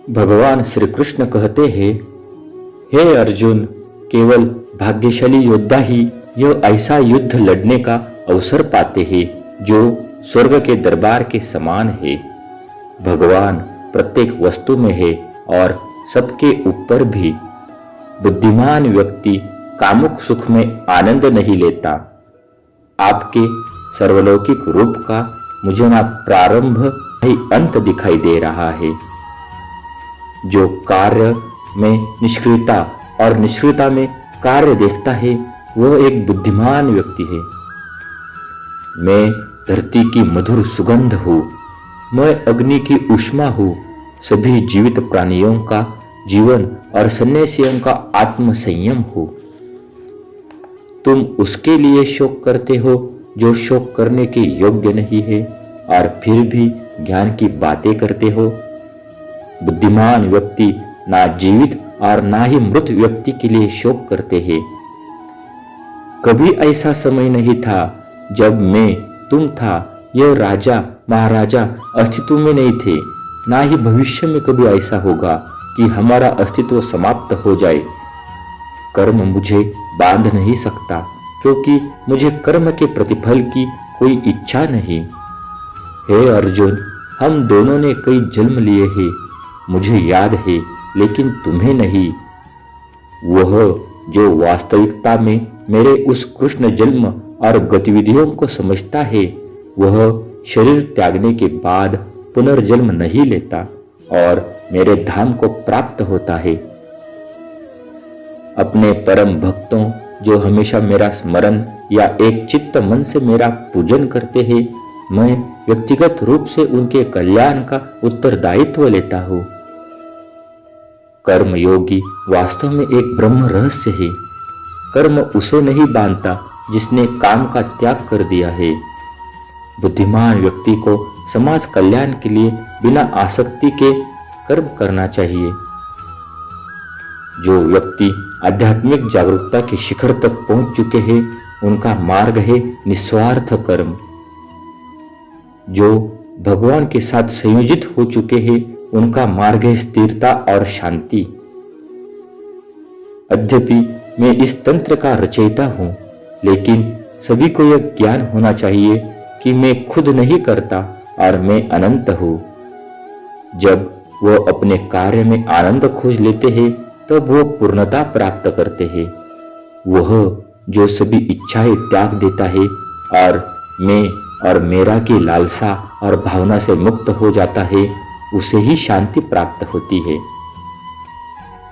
भगवान श्री कृष्ण कहते हैं, हे अर्जुन, केवल भाग्यशाली योद्धा ही यह ऐसा युद्ध लड़ने का अवसर पाते हैं जो स्वर्ग के दरबार के समान है। भगवान प्रत्येक वस्तु में है और सबके ऊपर भी। बुद्धिमान व्यक्ति कामुक सुख में आनंद नहीं लेता। आपके सर्वलौकिक रूप का मुझे ना प्रारंभ ही अंत दिखाई दे रहा है। जो कार्य में निष्क्रियता और निष्क्रियता में कार्य देखता है वह एक बुद्धिमान व्यक्ति है। मैं धरती की मधुर सुगंध हूँ, मैं अग्नि की ऊष्मा हूँ, सभी जीवित प्राणियों का जीवन और सन्यासियों का आत्म संयम हूँ। तुम उसके लिए शोक करते हो जो शोक करने के योग्य नहीं है और फिर भी ज्ञान की बातें करते हो। बुद्धिमान व्यक्ति ना जीवित और ना ही मृत व्यक्ति के लिए शोक करते हैं। कभी ऐसा समय नहीं था जब मैं, तुम था, यह राजा महाराजा अस्तित्व में नहीं थे। ना ही भविष्य में कभी ऐसा होगा कि हमारा अस्तित्व समाप्त हो जाए। कर्म मुझे बांध नहीं सकता क्योंकि मुझे कर्म के प्रतिफल की कोई इच्छा नहीं। हे अर्जुन, हम दोनों ने कई जन्म लिए हैं, मुझे याद है, लेकिन तुम्हें नहीं। वह जो वास्तविकता में मेरे उस कृष्ण जन्म और गतिविधियों को समझता है, वह शरीर त्यागने के बाद पुनर्जन्म नहीं लेता और मेरे धाम को प्राप्त होता है। अपने परम भक्तों जो हमेशा मेरा स्मरण या एक चित्त मन से मेरा पूजन करते हैं, मैं व्यक्तिगत रूप से उनके कल्याण का उत्तरदायित्व लेता हूँ। कर्म योगी वास्तव में एक ब्रह्म रहस्य है। कर्म उसे नहीं बांधता जिसने काम का त्याग कर दिया है। बुद्धिमान व्यक्ति को समाज कल्याण के लिए बिना आसक्ति के कर्म करना चाहिए। जो व्यक्ति आध्यात्मिक जागरूकता के शिखर तक पहुंच चुके हैं, उनका मार्ग है निस्वार्थ कर्म। जो भगवान के साथ संयोजित हो चुके हैं, उनका मार्ग है स्थिरता और शांति। यद्यपि मैं इस तंत्र का रचयिता हूं, लेकिन सभी को यह ज्ञान होना चाहिए कि मैं खुद नहीं करता और मैं अनंत हूं। जब वो अपने कार्य में आनंद खोज लेते हैं, तब वो पूर्णता प्राप्त करते हैं। वह जो सभी इच्छाएं त्याग देता है और मैं और मेरा की लालसा और भावना से मुक्त हो जाता है, उसे ही शांति प्राप्त होती है।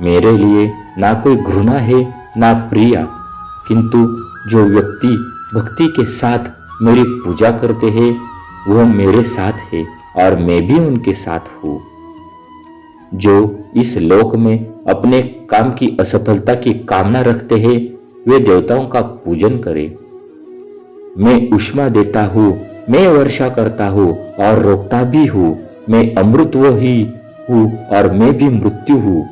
मेरे लिए ना कोई घृणा है ना प्रिया, किंतु जो व्यक्ति भक्ति के साथ मेरी पूजा करते हैं, वह मेरे साथ है और मैं भी उनके साथ हूँ। जो इस लोक में अपने काम की असफलता की कामना रखते हैं, वे देवताओं का पूजन करें। मैं ऊष्मा देता हूँ, मैं वर्षा करता हूँ और रोकता भी हूँ। मैं अमृत वो ही हूँ और मैं भी मृत्यु हूँ।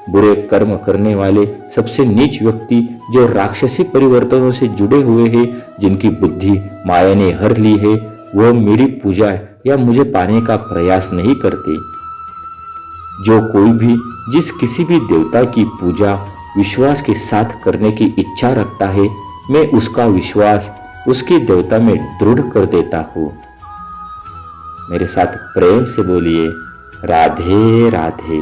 बुरे कर्म करने वाले सबसे नीच व्यक्ति जो राक्षसी परिवर्तनों से जुड़े हुए हैं, जिनकी बुद्धि माया ने हर ली है, वह मेरी पूजा या मुझे पाने का प्रयास नहीं करते। जो कोई भी जिस किसी भी देवता की पूजा विश्वास के साथ करने की इच्छा रखता है, मैं उसका विश्वास उसकी देवता में दृढ़ कर देता हूँ। मेरे साथ प्रेम से बोलिए, राधे राधे।